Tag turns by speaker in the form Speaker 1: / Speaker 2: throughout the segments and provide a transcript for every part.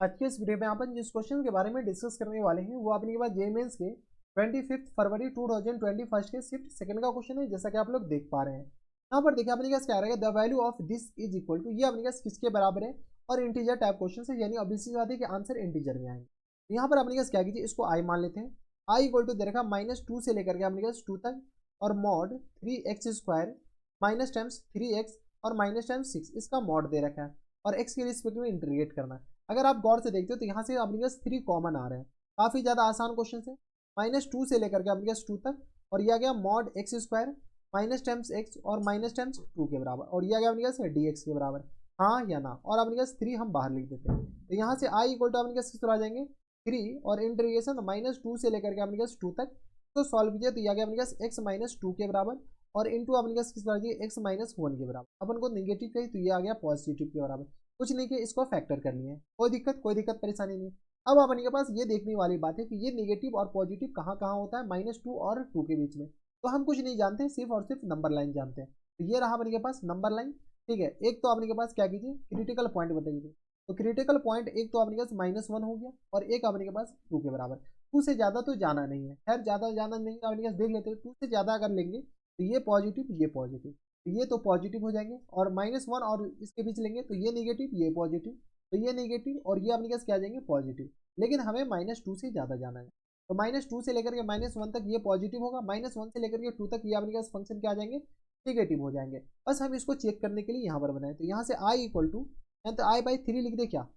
Speaker 1: आज के इस वीडियो में अपन जिस क्वेश्चन के बारे में डिस्कस करने वाले हैं वो अपने के पास जेमेंस के 25 फरवरी 2021 के शिफ्ट सेकंड का क्वेश्चन है, जैसा कि आप लोग देख पा रहे हैं। यहाँ पर देखिए अपने पास क्या रहेगा, the value of this is equal to, ये अपने पास किसके बराबर है और इंटीजर टाइप क्वेश्चन है, यानी अब इसी बात है कि आंसर इंटीजर में आएंगे। तो यहाँ पर अपने पास क्या कीजिए, इसको आई मान लेते हैं। आई इक्वल टू दे रखा -2 से लेकर के अपने पास 2 तक, और mod 3x² minus times 3x और माइनस टाइम्स 6 इसका मॉड दे रखा है, और x के रिस्पेक्ट में इंटीग्रेट करना है। अगर आप गौर से देखते हो तो यहाँ से अपने पास 3 कॉमन आ रहे हैं, काफ़ी ज़्यादा आसान क्वेश्चन है। -2 से लेकर के अपने पास 2 तक, और यह आ गया mod x² minus times x और माइनस टाइम्स 2 के बराबर, और यह आ गया अपने पास dx के बराबर, हाँ या ना। और अपने पास 3 हम बाहर लिख देते हैं, तो यहाँ से i इक्वल टू अपने पास किस तरह आ जाएंगे 3, और इंटीग्रेशन -2 से लेकर के अपने पास 2 तक, तो सॉल्व कीजिए तो यह आ गया अपने पास x - 2 के बराबर, और इंटू अपने पास किस तरह आ जाएगी x - 1 के बराबर। अपन को नेगेटिव कही तो ये आ गया पॉजिटिव के बराबर। कुछ नहीं कि इसको फैक्टर कर लिए, कोई दिक्कत परेशानी नहीं। अब अपने के पास ये देखने वाली बात है कि ये नेगेटिव और पॉजिटिव कहाँ कहाँ होता है, -2 और 2 के बीच में। तो हम कुछ नहीं जानते, सिर्फ और सिर्फ नंबर लाइन जानते हैं। तो ये रहा अपने के पास नंबर लाइन, ठीक है। एक तो अपने के पास क्या कीजिए, क्रिटिकल पॉइंट बताइए। तो क्रिटिकल पॉइंट एक तो अपने के पास -1 हो गया, और एक अपने के पास 2 के बराबर। 2 से ज़्यादा तो जाना नहीं है, खैर ज़्यादा जाना नहीं है, अपने पास देख लेते हैं। 2 से ज़्यादा अगर लेंगे तो ये पॉजिटिव ये पॉजिटिव, तो ये तो पॉजिटिव हो जाएंगे, और -1 और इसके बीच लेंगे तो ये नेगेटिव ये पॉजिटिव, तो ये नेगेटिव और ये अपने पास क्या आ जाएंगे पॉजिटिव। लेकिन हमें -2 से ज़्यादा जाना है, तो -2 से लेकर के -1 तक ये पॉजिटिव होगा, -1 से लेकर के 2 तक ये अपने पास फंक्शन क्या आ जाएंगे नेगेटिव हो जाएंगे। बस हम इसको चेक करने के लिए यहाँ पर बनाए, तो यहाँ से आई इक्वल टू, तो I/3 लिख दे क्या,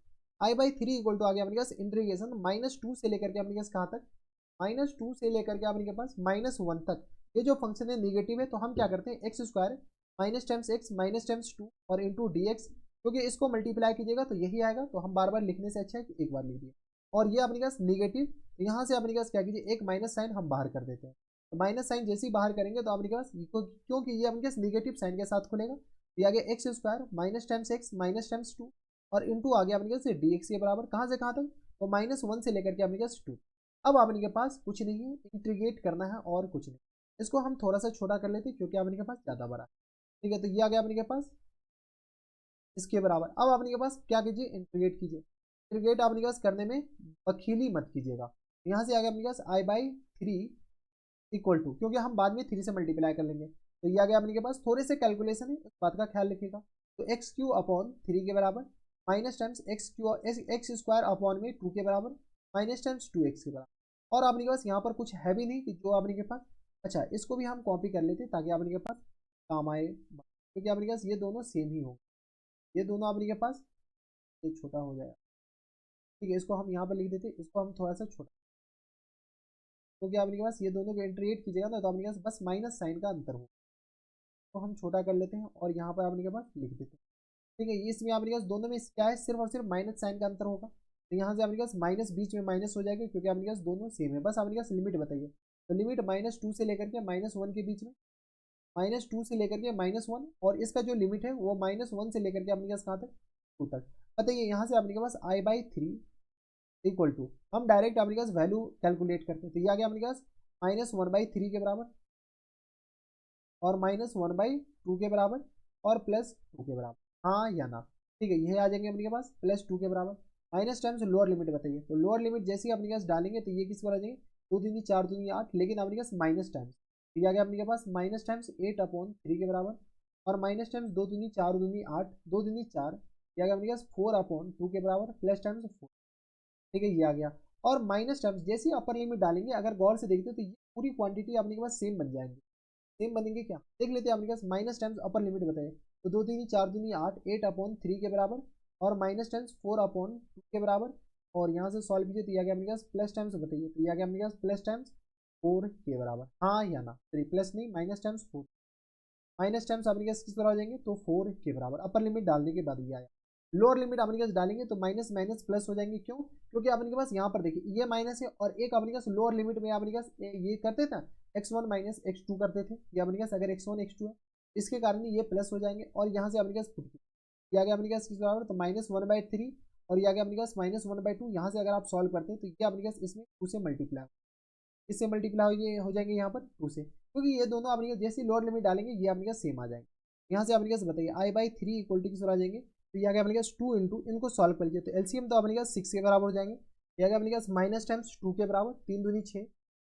Speaker 1: I/3 इक्वल टू आ गया अपने पास इंटीग्रेशन -2 से लेकर के अपने पास कहाँ तक, -2 से लेकर के अपने के पास -1 तक। ये जो फंक्शन है निगेटिव है, तो हम क्या करते हैं x² minus times x minus times 2 और इंटू dx, क्योंकि इसको मल्टीप्लाई कीजिएगा तो यही आएगा, तो हम बार बार लिखने से अच्छा है कि एक बार लिख दिए। और ये अपने पास निगेटिव, तो यहाँ से अपने पास क्या कीजिए, एक माइनस साइन हम बाहर कर देते हैं। तो माइनस साइन जैसे ही बाहर करेंगे तो अपने पास, क्योंकि ये अपने पास निगेटिव साइन के साथ खुलेगा, तो ये आ गया x² minus times x minus times 2 और इंटू आ गया अपने पास dx के बराबर, कहाँ से कहाँ तक, तो -1 से लेकर के अपने पास 2। अब आपने के पास कुछ नहीं है, इंटीग्रेट करना है और कुछ नहीं। इसको हम थोड़ा सा छोटा कर लेते हैं क्योंकि आपने के पास ज़्यादा बड़ा है, ठीक है। तो ये आ गया अपने के पास इसके बराबर। अब आपने के पास क्या कीजिए, इंटीग्रेट कीजिए। इंटीग्रेट आपने के पास करने में बखीली मत कीजिएगा। यहाँ से आ गया अपने पास I/3 इक्वल टू, क्योंकि हम बाद में 3 से मल्टीप्लाई कर लेंगे, तो ये आ गया अपने के पास, थोड़े से कैलकुलेशन है, इस बात का ख्याल रखिएगा। तो x³ अपॉन 3 के बराबर, माइनस टाइम्स x² अपॉन में 2 के बराबर, माइनस टाइम्स 2x के बराबर। और आपने के पास यहाँ पर कुछ है भी नहीं कि जो आपने के पास, अच्छा इसको भी हम कॉपी कर लेते ताकि आपने के पास काम आए, क्योंकि आपने के पास ये दोनों सेम ही हो, ये दोनों आपने के पास, ये छोटा हो जाएगा, ठीक है। इसको हम यहाँ पर लिख देते, इसको हम थोड़ा सा छोटा, क्योंकि आपने के पास ये दोनों को इंटीग्रेट कीजिएगा ना, तो आपने के पास बस माइनस साइन का अंतर हो, तो हम छोटा कर लेते हैं और यहाँ पर आपने के पास लिख देते हैं, ठीक है। इसमें आपने के पास दोनों में क्या है, सिर्फ और सिर्फ माइनस साइन का अंतर होगा, तो यहाँ से आपने के पास माइनस बीच में माइनस हो जाएगा, क्योंकि आपने के पास दोनों सेम है। बस आपने के पास लिमिट बताइए, तो लिमिट -2 से लेकर के -1 के बीच में, -2 से लेकर के -1, और इसका जो लिमिट है वो -1 से लेकर के अपने पास कहाँ तक 2 तक। बताइए यहाँ से अपने के पास I/3 इक्वल टू, हम डायरेक्ट अपने पास वैल्यू कैलकुलेट करते हैं, तो ये आ गया अपने पास -1/3 के बराबर, और -1/2 के बराबर, और +2 के बराबर, हाँ या ना, ठीक है। ये आ जाएंगे अपने के पास +2 के बराबर। माइनस टाइम्स लोअर लिमिट बताइए, तो लोअर लिमिट जैसे ही अपने पास डालेंगे तो ये किस पर आ जाएंगे, 2 दूनी 4 दूनी 8, लेकिन अपने पास माइनस टाइम्स, तो ये आ गया अपने के पास माइनस टाइम्स 8/3 के बराबर, और माइनस टाइम्स 2 दूनी 4 दूनी 8, 2 दूनी 4, ये आ गया अपने पास 4/2 के बराबर, प्लस टाइम्स 4, ठीक है, ये आ गया। और माइनस टाइम्स जैसे ही अपर लिमिट डालेंगे, अगर गौर से देखते हो तो ये पूरी क्वांटिटी अपने के पास सेम बन जाएंगी। सेम बनेंगे क्या, देख लेते हैं। अपने पास माइनस टाइम्स अपर लिमिट बताइए, तो 2 दूनी 4 दूनी 8, 8/3 के बराबर, और माइनस टाइम्स 4/2 के बराबर, और यहाँ से सॉल्व कीजिए तो ये आ गया अपने पास प्लस टाइम्स बताइए, तो ये आ गया अपने पास प्लस टाइम्स 4 के बराबर, हाँ या ना, सॉरी प्लस नहीं माइनस टाइम्स 4, माइनस टाइम्स अपने पास किस तरह हो जाएंगे, तो 4 के बराबर। अपर लिमिट डालने के बाद ये आया, लोअर लिमिट अपने पास डालेंगे तो माइनस माइनस प्लस हो जाएंगे, क्यों, क्योंकि अपने के पास यहाँ पर देखिए ये माइनस है, और एक अपने पास लोअर लिमिट में अपने पास ये करते थे x1 माइनस x2 करते थे, ये अपने पास अगर x1 x2 है, इसके कारण ये प्लस हो जाएंगे, और यहाँ से अपने पास ये आ गया अपने पास किस बराबर, तो -1/3, और ये आ गया अपने पास -1/2। यहाँ से अगर आप सॉल्व करते हैं तो ये अपने पास इसमें 2 से मल्टीप्लाई, इससे मल्टीप्लाई हो जाएंगे यहाँ पर 2 से, क्योंकि ये दोनों अपने जैसे लोअर लिमिट डालेंगे ये अपने पास सेम आ जाएंगे। यहाँ से अपने पास बताइए I/3 इक्वल टू किस आ जाएंगे, तो ये आ गया अपने पास 2 इंटू, इनको सॉल्व कर लीजिए तो एलसीएम तो अपने पास 6 के बराबर हो जाएंगे। ये आ गया अपने पास माइनस टाइम्स 2 के बराबर, 3 दूनी 6,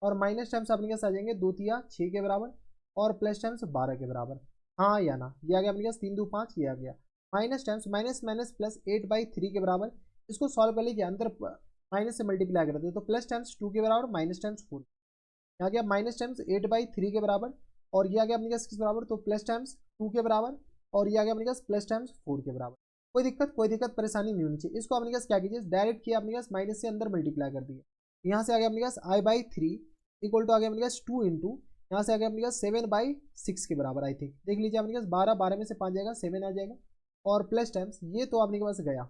Speaker 1: और माइनस टाइम्स अपने पास आ जाएंगे 2 तिया 6 के बराबर, और प्लस टाइम्स 12 के बराबर। हाँ या ना, ये आ गया अपने पास 3 2 5, ये आ गया minus times minus minus plus 8/3 के बराबर। इसको सॉल्व कर लीजिए, अंदर माइनस से मल्टीप्लाई कर देते तो प्लस टाइम्स 2 के बराबर माइनस टाइम्स 4, यहाँ गया माइनस टाइम्स 8/3 के बराबर, और ये आ गया अपने पास किस बराबर, तो प्लस टाइम्स 2 के बराबर, और ये आ गया अपने पास प्लस टाइम्स 4 के बराबर। कोई दिक्कत परेशानी नहीं होनी चाहिए। इसको अपने पास क्या कीजिए, डायरेक्ट किया अपने पास माइनस से अंदर मल्टीप्लाई कर दिए, यहाँ से आ गया अपने पास I/3 इक्वल टू आ गया अपने पास 2 इंटू, यहाँ से आ गया अपने पास 7/6 के बराबर। आई थिंक देख लीजिए अपने पास 12, 12 में से 5 जाएगा 7 आ जाएगा, और प्लस टाइम्स ये तो अपने के पास गया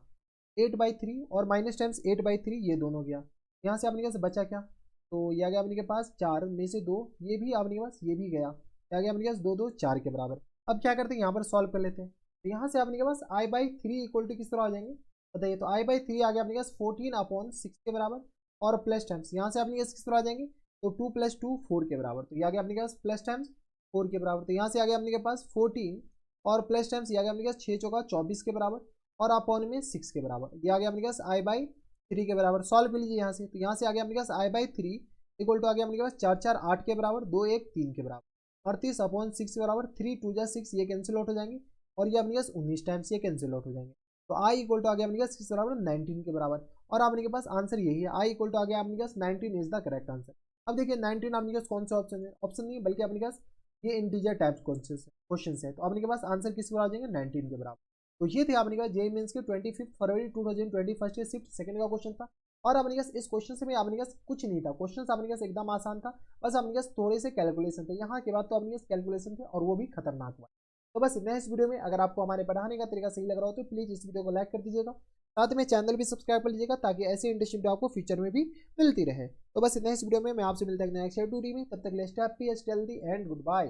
Speaker 1: 8/3 और माइनस टाइम्स 8/3, ये दोनों गया। यहाँ से अपने पास बचा क्या, तो ये आ गया अपने के पास 4 में से 2, ये भी अपने के पास ये भी गया, आ गया अपने के पास 2 2 4 के बराबर। अब क्या करते हैं, यहाँ पर सॉल्व कर लेते हैं। तो यहाँ से अपने के पास I/3 इक्वल टू किस तरह आ जाएंगे बताइए, तो I/3 आ गया अपने पास 14/6 के बराबर, और प्लस टाइम्स यहाँ से अपने पास किस तरह आ जाएंगे, तो 2 + 2 4 के बराबर, तो ये आ गया अपने के पास प्लस टाइम्स 4 के बराबर। तो यहाँ से आ गया अपने के पास 14, और प्लस टाइम्स ये आ गया अपने पास 6 चौका 24 के बराबर, और अपॉन में 6 के बराबर। ये आ गया अपने पास I/3 के बराबर। सॉल्व कर लीजिए यहाँ से, तो यहाँ से आ गया अपने पास I/3 इक्वल टू आ गया अपने पास 4 4 8 के बराबर, 2 1 3 के बराबर, 38/6 के बराबर। 3 2 जा 6, ये कैंसिल आउट हो जाएंगे, और ये अपने पास 19 टाइम्स ये कैंसिल आउट हो जाएंगे। तो I इक्वल टू आ गया अपने पास किस बराबर, 19 के बराबर। और आपने के पास आंसर यही है, I इक्वल टू आ गया अपने पास 19 इज द करेक्ट आंसर। अब देखिए 19 आपके पास कौन सा ऑप्शन है, ऑप्शन नहीं है बल्कि अपने पास ये इंटीजर टाइप क्वेश्चन है, तो आपने के पास आंसर किस बराबर आ जाएंगे, 19 के बराबर। तो ये थे आपने के पास जेईई मेंस के 25 फरवरी 2021 के शिफ्ट सेकंड का क्वेश्चन था। और अपने पास इस क्वेश्चन से भी अपने पास कुछ नहीं था, क्वेश्चन अपने पास एकदम आसान था, बस अपने पास थोड़े से कैलकुलेशन थे, यहाँ के बाद तो अपने पास कैलकुलेशन थे और वो भी खतरनाक हुआ। तो बस इतना है इस वीडियो में। अगर आपको हमारे पढ़ाने का तरीका सही लग रहा हो तो प्लीज़ इस वीडियो को लाइक कर दीजिएगा, साथ में चैनल भी सब्सक्राइब कर लीजिएगा ताकि ऐसी इंटरेस्टिंग वीडियो आपको फ्यूचर में भी मिलती रहे। तो बस इतना इस वीडियो में, मैं आपसे मिलता है नेक्स्ट वीडियो में, तब तक के लिए stay happy, stay healthy and good bye.